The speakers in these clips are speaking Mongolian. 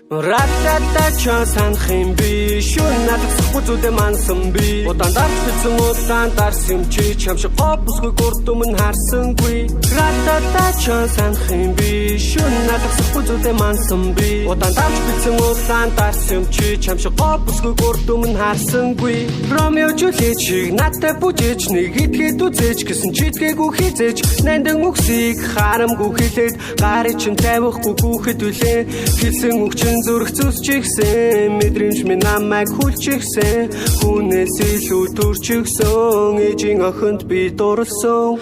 Ратата чансан химби шунат схуцуде мансамби удандар бицэн удан дарсимчи чамшиг гопсгүй гурдумн харсангүй ратата чансан химби шунат схуцуде мансамби удандар бицэн удан дарсимчи чамшиг гопсгүй гурдумн харсангүй Ромео Жюльет шиг надтай бүжиж нэг итгэхэд үзэж гэсэн чидгээгүй хизэж нандин үгсийг харамгүй хэлээд гарыг чинь тавихгүй гүхэд үлээ хэлсэн үгчин зүрх зүсчихсэн мэдрэмж минь намайг хүлчихсэн хүнээс илүү төрчихсөн ээжийн охинд би дурлсан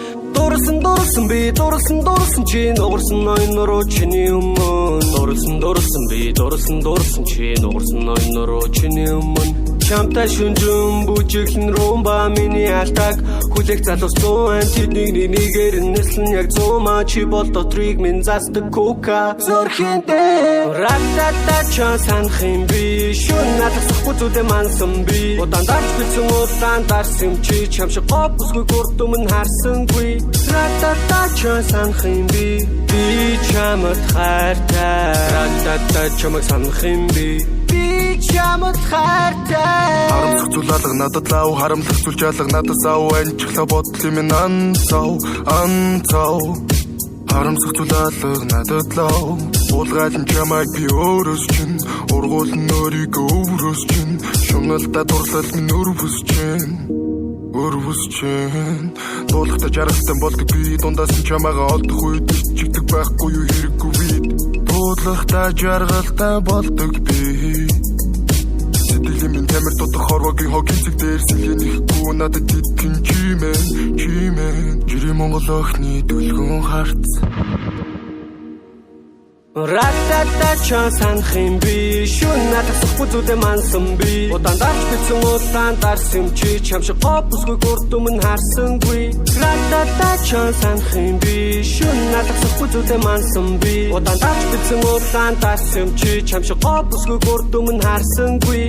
дурлсан чи нугарсан ноён руу чиний өмнө дурлсан чи нугарсан ноён руу чиний өмнө Чамтай шүнжэн бүжиглэн румба миний алтаг хүлээх залууссан тэднийг нэгээр нэслэн яг зума чи бол дотрыг минь застдаг кока зөрхөндөө ратата чансан химби шүн надах бүзүүдэ мансан би удаандарч бицэн удаан дарсан чи чамшиг гопсгүй гурдумн харсангүй ратата чансан химби би чамд хайртай ратата чамд санах химби чамд хайртай харамсах зүйл алга надад лав харамлах зүйл жалга надад сав анчлаа бодлоо минь анцав харамсах зүйл алга надад лав уулгаалн чамайг би өөрөөс чинь ургуулн өөрийгөө өөрөөс чинь шуналта дурлал минь өрөвс чинь дуулахта жаргалтай болдог би дундаас нь чамайгаа олдох үед чигдэг байхгүй юу хэрэггүй бид дуулахта жаргалтай болдог би Сэтгэлийн тамир дутах хорвогийн хогцэг дээр сэлэн ихгүй надад итгэн чимэн жири Монгол охины дүлгэн харц Ратата чансан химби шүн надах бүзүүдэ мансан би удаандарч бицэн удаан дарсан чи чамшиг гопсгүй гурдумн харсангүй ратата чансан химби шүн надах бүзүүдэ мансан би удаандарч бицэн удаан дарсан чи чамшиг гопсгүй гурдумн харсангүй